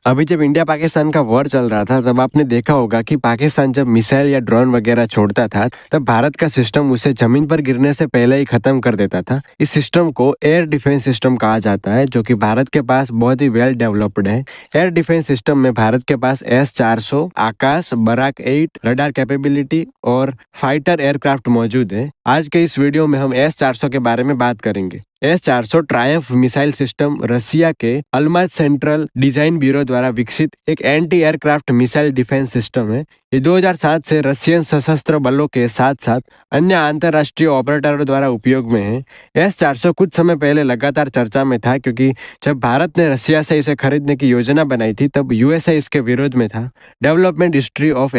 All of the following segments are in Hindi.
अभी जब इंडिया पाकिस्तान का वॉर चल रहा था तब आपने देखा होगा कि पाकिस्तान जब मिसाइल या ड्रोन वगैरह छोड़ता था तब भारत का सिस्टम उसे जमीन पर गिरने से पहले ही खत्म कर देता था। इस सिस्टम को एयर डिफेंस सिस्टम कहा जाता है, जो कि भारत के पास बहुत ही वेल डेवलप्ड है। एयर डिफेंस सिस्टम में भारत के पास S-400, आकाश, बराक 8 रडार कैपेबिलिटी और फाइटर एयरक्राफ्ट मौजूद है। आज के इस वीडियो में हम S-400 के बारे में बात करेंगे। S-400 ट्रायम्फ मिसाइल सिस्टम रसिया के अल्माज सेंट्रल डिजाइन ब्यूरो द्वारा विकसित एक anti aircraft missile defence system है। ये 2007 से रशियन सशस्त्र बलों के साथ साथ अन्य अंतर्राष्ट्रीय ऑपरेटरों द्वारा उपयोग में है। S-400 कुछ समय पहले लगातार चर्चा में था, क्योंकि जब भारत ने रसिया से इसे खरीदने की योजना बनाई थी तब USA इसके विरोध में था। Development history of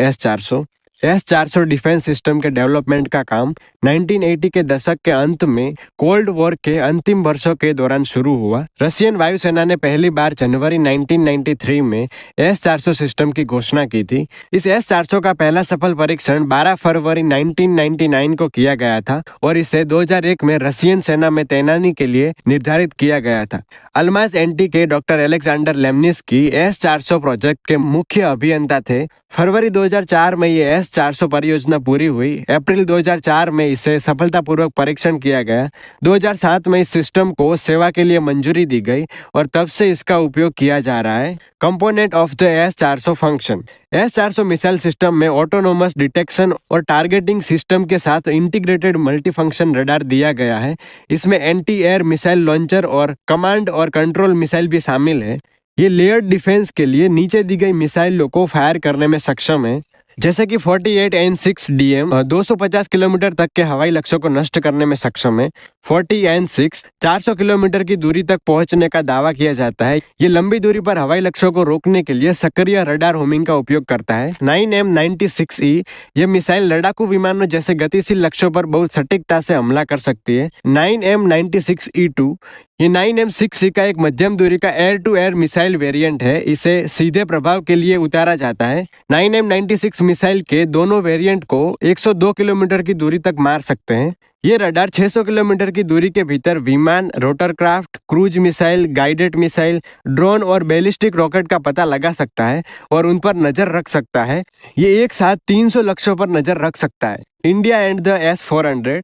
S-400 defence system के डेवलपमेंट का काम 1980 के दशक के अंत में कोल्ड वॉर के अंतिम वर्षों के दौरान शुरू हुआ। रशियन वायुसेना ने पहली बार जनवरी 1993 में S-400 सिस्टम की घोषणा की थी। इस S-400 का पहला सफल परीक्षण 12 फरवरी 1999 को किया गया था और इसे 2001 में रशियन सेना में तैनाती के लिए निर्धारित किया गया था। अल्माज एनटी के डॉक्टर अलेक्जेंडर लेमनिस्की S-400 प्रोजेक्ट के मुख्य अभियंता थे। फरवरी 2004 में ये S-400 परियोजना पूरी हुई। अप्रैल 2004 में इसे सफलतापूर्वक परीक्षण किया गया। 2007 में इस सिस्टम को सेवा के लिए मंजूरी दी गई और तब से इसका उपयोग किया जा रहा है। Component of the S-400 function. S-400 missile system में ऑटोनोमस डिटेक्शन और टारगेटिंग सिस्टम के साथ इंटीग्रेटेड मल्टीफंक्शन रडार दिया गया है। इसमें एंटी एयर मिसाइल लॉन्चर और कमांड और कंट्रोल मिसाइल भी शामिल है। ये लेयर्ड डिफेंस के लिए नीचे दी गई मिसाइलों को फायर करने में सक्षम है, जैसे कि 48N6 DM 250 किलोमीटर तक के हवाई लक्ष्यों को नष्ट करने में सक्षम है। 40N6 400 किलोमीटर की दूरी तक पहुंचने का दावा किया जाता है। ये लंबी दूरी पर हवाई लक्ष्यों को रोकने के लिए सक्रिय रडार होमिंग का उपयोग करता है। 9M96E ये मिसाइल लड़ाकू विमानों जैसे गतिशील लक्ष्यों पर बहुत सटीकता से हमला कर सकती है। 9M96E2 ये 9M6E का एक मध्यम दूरी का air to air missile variant है। इसे सीधे प्रभाव के लिए उतारा जाता है। 9M96 मिसाइल के दोनों वेरिएंट को 102 किलोमीटर की दूरी तक मार सकते हैं। ये रडार 600 किलोमीटर की दूरी के भीतर विमान, rotorcraft, cruise missile, guided missile, drone और बैलिस्टिक रॉकेट का पता लगा सकता है और उन पर नजर रख सकता है। ये एक साथ 300 लक्ष्यों पर नजर रख सकता है। India and the S-400।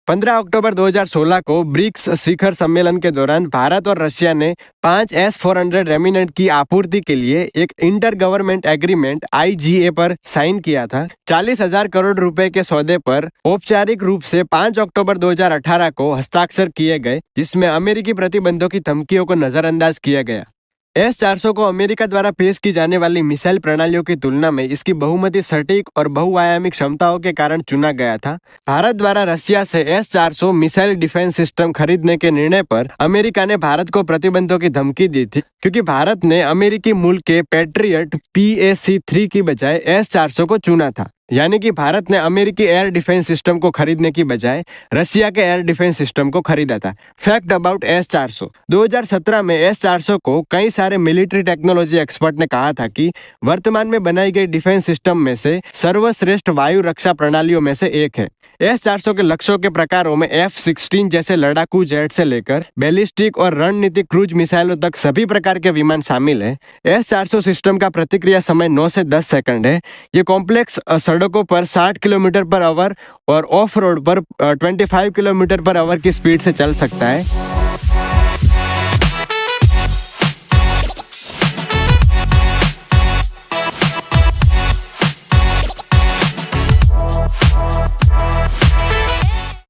15 अक्टूबर 2016 को ब्रिक्स शिखर सम्मेलन के दौरान भारत और रशिया ने 5 S-400 रेमिनेंट की आपूर्ति के लिए एक इंटर गवर्नमेंट एग्रीमेंट IGA पर साइन किया था। 40,000 करोड़ रुपए के सौदे पर औपचारिक रूप से 5 अक्टूबर 2018 को हस्ताक्षर किए गए, जिसमें अमेरिकी प्रतिबंधों की धमकियों को नजरअंदाज किया गया। S-400 को अमेरिका द्वारा पेश की जाने वाली मिसाइल प्रणालियों की तुलना में इसकी बहुमती सटीक और बहुआयामी क्षमताओं के कारण चुना गया था। भारत द्वारा रसिया से S-400 मिसाइल डिफेंस सिस्टम खरीदने के निर्णय पर अमेरिका ने भारत को प्रतिबंधों की धमकी दी थी, क्योंकि भारत ने अमेरिकी मूल के पैट्रियट PAC-3 की बजाय S-400 को चुना था। यानी कि भारत ने अमेरिकी एयर डिफेंस सिस्टम को खरीदने की बजाय रसिया के एयर डिफेंस सिस्टम को खरीदा था। Fact about S-400। 2017 में S-400 को कई सारे मिलिट्री टेक्नोलॉजी एक्सपर्ट ने कहा था कि वर्तमान में बनाई गई डिफेंस सिस्टम में से सर्वश्रेष्ठ वायु रक्षा प्रणालियों में से एक है। S-400 के लक्ष्यों के प्रकारों में F-16 जैसे लड़ाकू जेट से लेकर बैलिस्टिक और रणनीतिक क्रूज मिसाइलों तक सभी प्रकार के विमान शामिल है। S-400 सिस्टम का प्रतिक्रिया समय 9 से 10 सेकंड है। ये कॉम्प्लेक्स सड़कों पर 60 किलोमीटर पर आवर और ऑफ रोड पर 25 किलोमीटर पर आवर की स्पीड से चल सकता है।